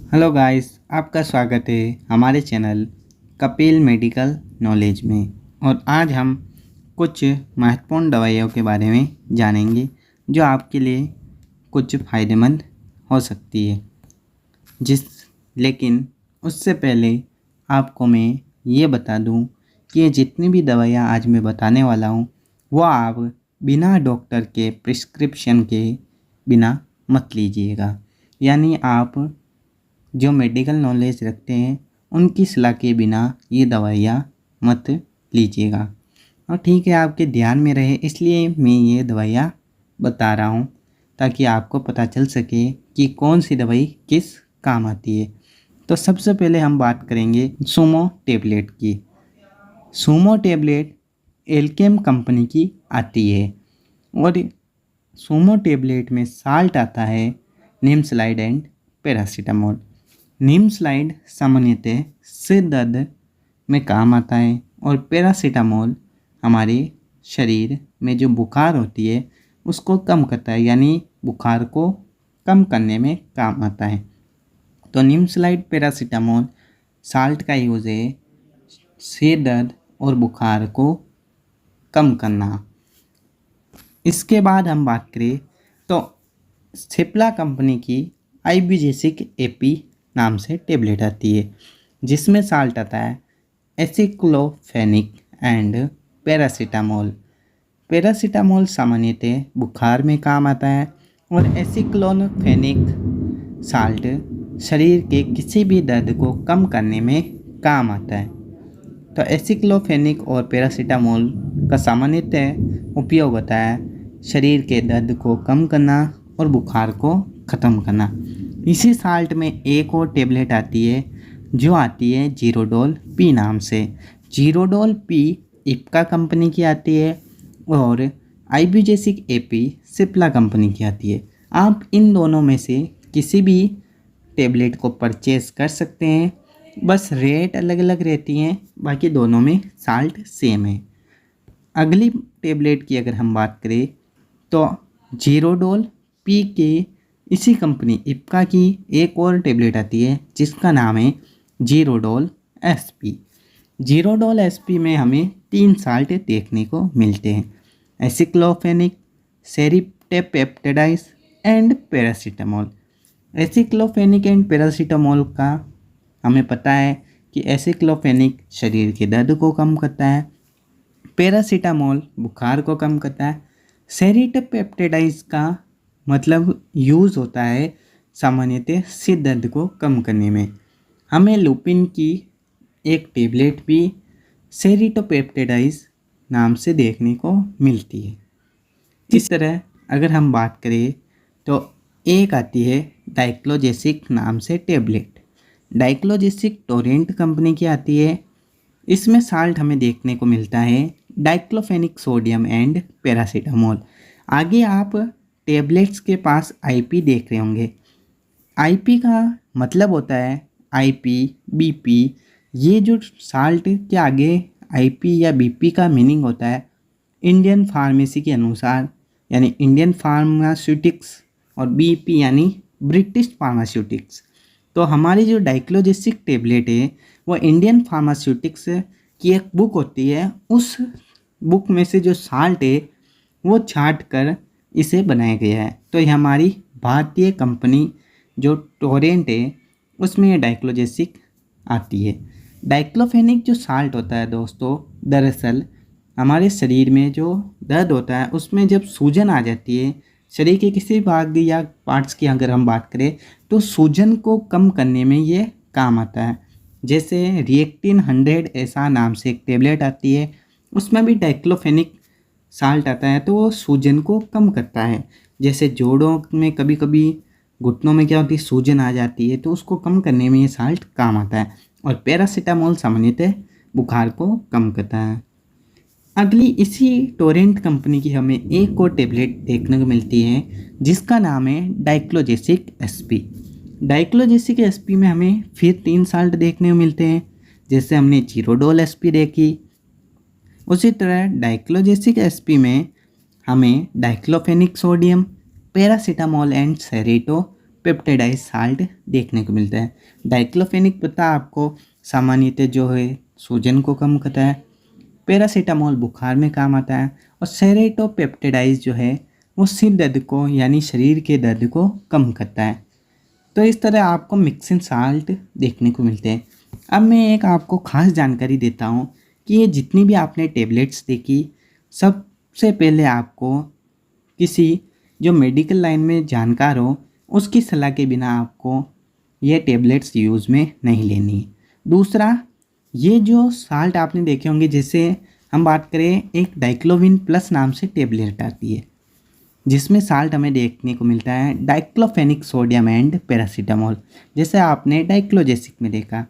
Hello guys, आपका स्वागत है हमारे चैनल कपिल मेडिकल नॉलेज में। और आज हम कुछ महत्वपूर्ण दवाइयों के बारे में जानेंगे जो आपके लिए कुछ फ़ायदेमंद हो सकती है। लेकिन उससे पहले आपको मैं ये बता दूं कि ये जितनी भी दवाइयाँ आज मैं बताने वाला हूँ वो आप बिना डॉक्टर के प्रिस्क्रिप्शन के बिना मत लीजिएगा। यानी आप जो मेडिकल नॉलेज रखते हैं उनकी सलाह के बिना ये दवाइयाँ मत लीजिएगा। और ठीक है, आपके ध्यान में रहे इसलिए मैं ये दवाइयाँ बता रहा हूँ ताकि आपको पता चल सके कि कौन सी दवाई किस काम आती है। तो सबसे पहले हम बात करेंगे सूमो टेबलेट की। सूमो टेबलेट एल्केम कंपनी की आती है और सूमो टेबलेट में साल्ट आता है निम्सलाइड एंड पैरासीटामोल। निम्सलाइड सामान्यतः सिर दर्द में काम आता है और पैरासीटामोल हमारे शरीर में जो बुखार होती है उसको कम करता है, यानी बुखार को कम करने में काम आता है। तो निम्सलाइड पैरासीटामोल साल्ट का यूज़ है सिर दर्द और बुखार को कम करना। इसके बाद हम बात करें तो सिप्ला कंपनी की आइब्यूजेसिक एपी नाम से टेबलेट आती है जिसमें साल्ट आता है एसिक्लोफेनिक एंड पैरासीटामोल। पैरासीटामोल सामान्यतः बुखार में काम आता है और एसिक्लोफेनिक साल्ट शरीर के किसी भी दर्द को कम करने में काम आता है। तो एसिक्लोफेनिक और पैरासीटामोल का सामान्यतः उपयोग होता है शरीर के दर्द को कम करना और बुखार को ख़त्म करना। इसी साल्ट में एक और टेबलेट आती है जो आती है जीरोडोल पी नाम से। जीरोडोल पी इप्का कंपनी की आती है और आइब्यूजेसिक एपी सिप्ला कंपनी की आती है। आप इन दोनों में से किसी भी टेबलेट को परचेज़ कर सकते हैं, बस रेट अलग अलग रहती हैं, बाकी दोनों में साल्ट सेम है। अगली टेबलेट की अगर हम बात करें तो जीरोडोल पी के इसी कंपनी इप्का की एक और टेबलेट आती है जिसका नाम है जीरोडोल एसपी। जीरोडोल एसपी में हमें 3 साल्ट देखने को मिलते हैं aceclofenac, serratiopeptidase and paracetamol. Aceclofenac and paracetamol का हमें पता है कि एसिक्लोफेनिक शरीर के दर्द को कम करता है, पैरासीटामोल बुखार को कम करता है। सेरिप्टेपेप्टाइड्स का मतलब यूज़ होता है सामान्यतः सिर दर्द को कम करने में। हमें लुपिन की एक टेबलेट भी सेरिप्टेपेप्टाइड्स नाम से देखने को मिलती है। इस तरह अगर हम बात करें तो एक आती है डाइक्लोजेसिक नाम से टेबलेट। डाइक्लोजेसिक टोरेंट कंपनी की आती है। इसमें साल्ट हमें देखने को मिलता है डाइक्लोफेनिक सोडियम एंड पैरासीटामोल। आगे आप टेबलेट्स के पास आईपी देख रहे होंगे। आईपी का मतलब होता है आईपी, बीपी। ये जो साल्ट के आगे आईपी या बीपी का मीनिंग होता है इंडियन फार्मेसी के अनुसार, यानी इंडियन फार्मास्यूटिक्स, और बीपी यानी ब्रिटिश फार्मास्यूटिक्स। तो हमारी जो डाइक्लोजेसिक टेबलेट है वो इंडियन फार्मास्यूटिक्स की एक बुक होती है, उस बुक में से जो साल्ट है वो छांट कर इसे बनाया गया है। तो ये हमारी भारतीय कंपनी जो टोरेंट है उसमें ये डाइक्लोजेसिक आती है। डाइक्लोफेनिक जो साल्ट होता है दोस्तों, दरअसल हमारे शरीर में जो दर्द होता है उसमें जब सूजन आ जाती है शरीर के किसी भाग या पार्ट्स की अगर हम बात करें तो सूजन को कम करने में ये काम आता है। जैसे रिएक्टिन 100 ऐसा नाम से एक टेबलेट आती है, उसमें भी डाइक्लोफेनिक साल्ट आता है तो वो सूजन को कम करता है। जैसे जोड़ों में कभी कभी घुटनों में क्या होती है सूजन आ जाती है तो उसको कम करने में ये साल्ट काम आता है। और पैरासीटामोल सामान्यतः बुखार को कम करता है। अगली इसी टोरेंट कंपनी की हमें एक और टेबलेट देखने को मिलती है जिसका नाम है डाइक्लोजेसिक एसपी। डाइक्लोजेसिक एसपी में हमें फिर 3 साल्ट देखने को मिलते हैं, जैसे हमने जीरोडोल एसपी देखी। उसी तरह डाइक्लोजेसिक एसपी में हमें diclofenac sodium, paracetamol and serratiopeptidase salt देखने को मिलता है। डाइक्लोफेनिक पता आपको सामान्यतः जो है सूजन को कम करता है, पैरासीटामोल बुखार में काम आता है, और सेरोटोपेप्टाइडाइज जो है वो सिर दर्द को यानी शरीर के दर्द को कम करता है। तो इस तरह आपको मिक्सिंग साल्ट देखने को मिलते हैं। अब मैं एक आपको खास जानकारी देता हूँ कि ये जितनी भी आपने टेबलेट्स देखी, सबसे पहले आपको किसी जो मेडिकल लाइन में जानकार हो उसकी सलाह के बिना आपको ये टेबलेट्स यूज़ में नहीं लेनी। दूसरा, ये जो साल्ट आपने देखे होंगे, जैसे हम बात करें एक डाइक्लोविन प्लस नाम से टेबलेट आती है जिसमें साल्ट हमें देखने को मिलता है डाइक्लोफेनिक सोडियम एंड पैरासीटामोल, जैसे आपने डाइक्लोजेसिक में देखा।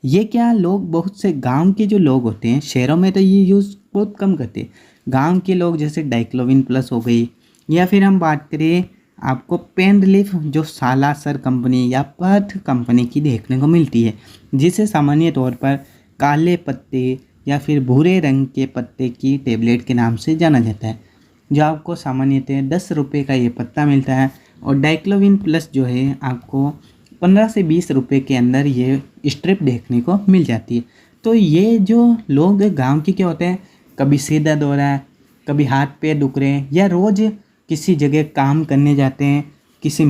ये क्या लोग बहुत से गांव के जो लोग होते हैं, शहरों में तो ये यूज़ बहुत कम करते हैं, गांव के लोग जैसे डाइक्लोविन प्लस हो गई, या फिर हम बात करें आपको पेन रिलीफ जो सालासर कंपनी या पथ कंपनी की देखने को मिलती है, जिसे सामान्य तौर पर काले पत्ते या फिर भूरे रंग के पत्ते की टेबलेट के नाम से जाना जाता है, जो आपको सामान्यतः 10 रुपये का ये पत्ता मिलता है। और डाइक्लोविन प्लस जो है आपको 15 से 20 रुपये के अंदर ये स्ट्रिप देखने को मिल जाती है। तो ये जो लोग गांव के क्या होते हैं, कभी सिर दर्द हो रहा है, कभी हाथ पैर दुख रहे हैं, या रोज़ किसी जगह काम करने जाते हैं, किसी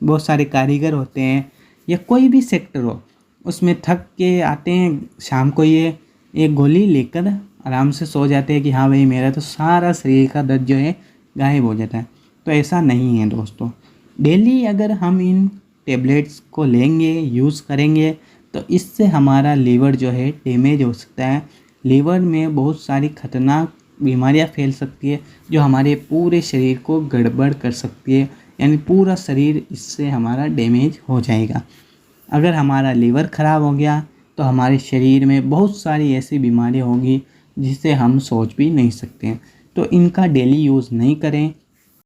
बहुत सारे कारीगर होते हैं या कोई भी सेक्टर हो, उसमें थक के आते हैं, शाम को ये एक गोली लेकर आराम से सो जाते हैं कि हाँ भाई मेरा तो सारा शरीर का दर्द जो है गायब हो जाता है। तो ऐसा नहीं है दोस्तों। डेली अगर हम इन टेबलेट्स को लेंगे, यूज़ करेंगे, तो इससे हमारा लीवर जो है डैमेज हो सकता है। लीवर में बहुत सारी खतरनाक बीमारियां फैल सकती है जो हमारे पूरे शरीर को गड़बड़ कर सकती है, यानी पूरा शरीर इससे हमारा डैमेज हो जाएगा। अगर हमारा लीवर ख़राब हो गया तो हमारे शरीर में बहुत सारी ऐसी बीमारियां होंगी जिसे हम सोच भी नहीं सकते हैं। तो इनका डेली यूज़ नहीं करें,